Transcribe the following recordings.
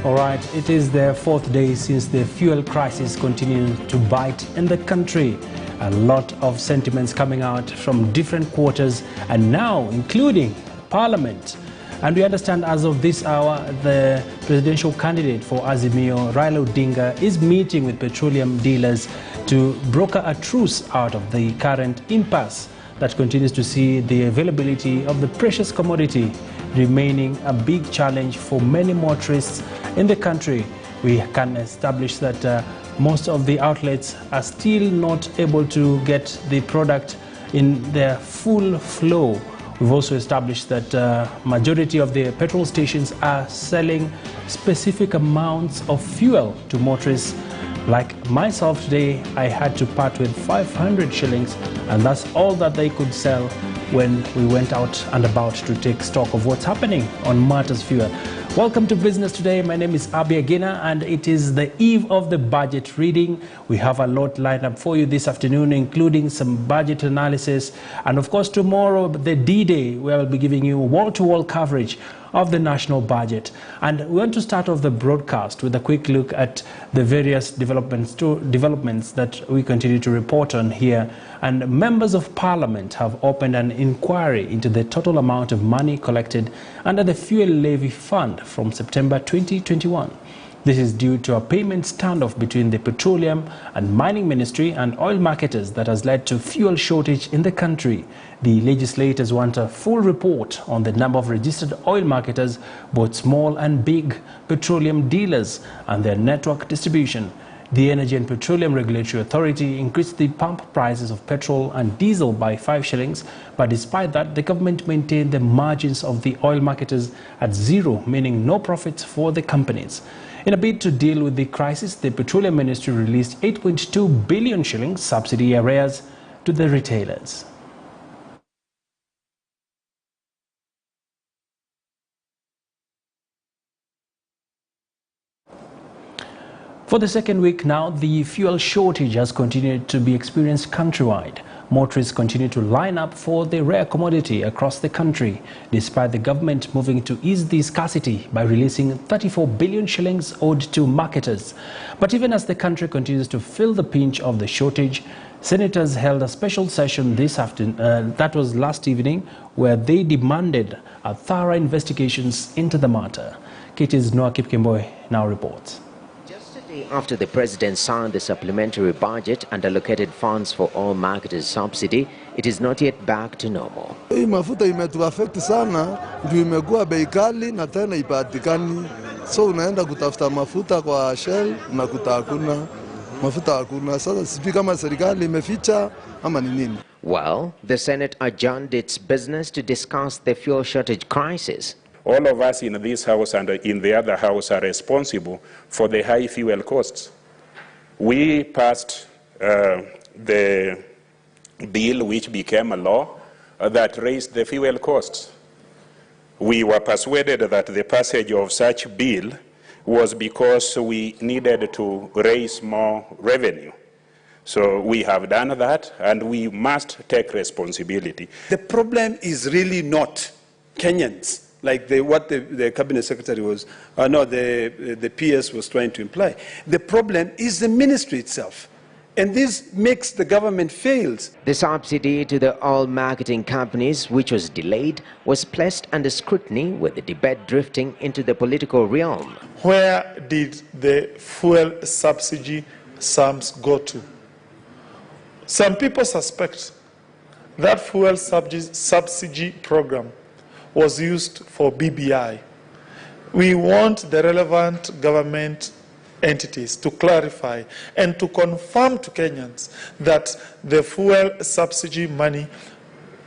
All right, it is the fourth day since the fuel crisis continues to bite in the country. A lot of sentiments coming out from different quarters and now including Parliament. And we understand as of this hour, the presidential candidate for Azimio, Raila Odinga, is meeting with petroleum dealers to broker a truce out of the current impasse that continues to see the availability of the precious commodity remaining a big challenge for many motorists in the country. We can establish that most of the outlets are still not able to get the product in their full flow. We've also established that majority of the petrol stations are selling specific amounts of fuel to motorists. Like myself today, I had to part with 500 shillings, and that's all that they could sell when we went out and about to take stock of what's happening on Matters Fuel. Welcome to Business Today. My name is Abi Agina, and it is the eve of the budget reading. We have a lot lined up for you this afternoon, including some budget analysis. And of course, tomorrow, the D-Day, where we'll be giving you wall-to-wall coverage of the national budget. And we want to start off the broadcast with a quick look at the various developments that we continue to report on here. And members of Parliament have opened an inquiry into the total amount of money collected under the fuel levy fund from September 2021. This is due to a payment standoff between the Petroleum and Mining Ministry and oil marketers that has led to fuel shortage in the country. The legislators want a full report on the number of registered oil marketers, both small and big petroleum dealers, and their network distribution. The Energy and Petroleum Regulatory Authority increased the pump prices of petrol and diesel by 5 shillings, but despite that, the government maintained the margins of the oil marketers at zero, meaning no profits for the companies. In a bid to deal with the crisis, the Petroleum Ministry released 8.2 billion shillings subsidy arrears to the retailers. For the second week now, the fuel shortage has continued to be experienced countrywide. Motorists continue to line up for the rare commodity across the country, despite the government moving to ease the scarcity by releasing 34 billion shillings owed to marketers. But even as the country continues to feel the pinch of the shortage, senators held a special session this afternoon, that was last evening, where they demanded a thorough investigations into the matter. KTN's Noah Kipkemboy now reports. After the president signed the supplementary budget and allocated funds for all marketers' subsidy, it is not yet back to normal. Hii mafuta imetuaffect sana, ndio imekuwa bei kali na tena ipatikani. So unaenda kutafuta mafuta kwa Shell, unakuta hakuna mafuta hakuna. Sasa sijui kama serikali imeficha ama ni nini. Well, the Senate adjourned its business to discuss the fuel shortage crisis. All of us in this house and in the other house are responsible for the high fuel costs. We passed the bill which became a law that raised the fuel costs. We were persuaded that the passage of such bill was because we needed to raise more revenue. So we have done that, and we must take responsibility. The problem is really not Kenyans, like what the cabinet secretary was, the PS was trying to imply. The problem is the ministry itself. And this makes the government fails. The subsidy to the oil marketing companies, which was delayed, was placed under scrutiny with the debate drifting into the political realm. Where did the fuel subsidy sums go to? Some people suspect that fuel subsidy program was used for BBI. We want the relevant government entities to clarify and to confirm to Kenyans that the fuel subsidy money,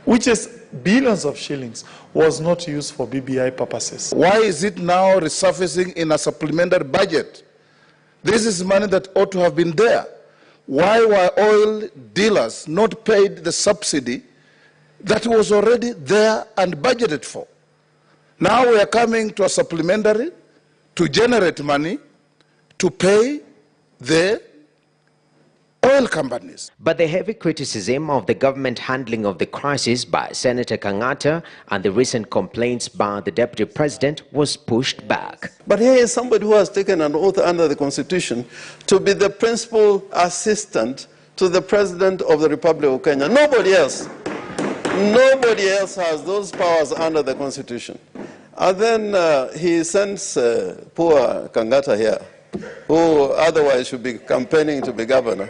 which is billions of shillings, was not used for BBI purposes. Why is it now resurfacing in a supplementary budget? This is money that ought to have been there. Why were oil dealers not paid the subsidy that was already there and budgeted for? Now we are coming to a supplementary to generate money to pay the oil companies. But the heavy criticism of the government handling of the crisis by Senator Kangata and the recent complaints by the Deputy President was pushed back. But here is somebody who has taken an oath under the Constitution to be the principal assistant to the President of the Republic of Kenya. Nobody else has those powers under the Constitution. And then he sends poor Kangata here, who otherwise should be campaigning to be governor,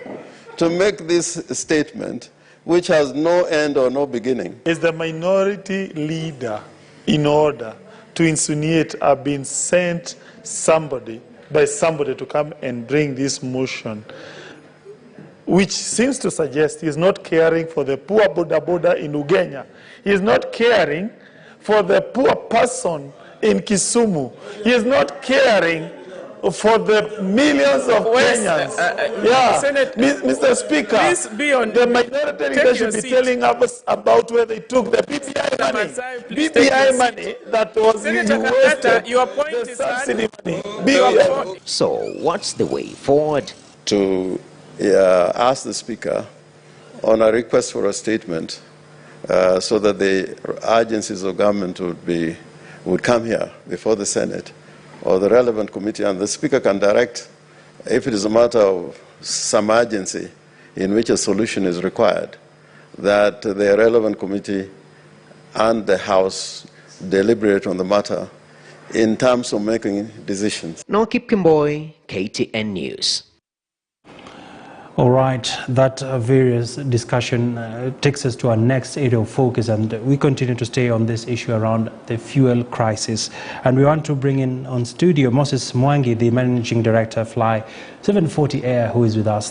to make this statement, which has no end or no beginning. Is the minority leader in order to insinuate I've been sent by somebody to come and bring this motion, which seems to suggest he's not caring for the poor boda in Ugenya. He is not caring for the poor person in Kisumu. He is not caring for the millions of Kenyans. Mr. Speaker, the minority leader should be telling us about where they took the BBI money. BBI money that was wasted. Your point the is subsidy money. So what's the way forward? To ask the Speaker on a request for a statement so that the agencies of government would come here before the Senate or the relevant committee, and the Speaker can direct, if it is a matter of some urgency in which a solution is required, that the relevant committee and the House deliberate on the matter in terms of making decisions. Nokip Kimboy, KTN News. All right, that various discussion takes us to our next area of focus, and we continue to stay on this issue around the fuel crisis. And we want to bring in on studio Moses Mwangi, the Managing Director, Fly 740 Air, who is with us.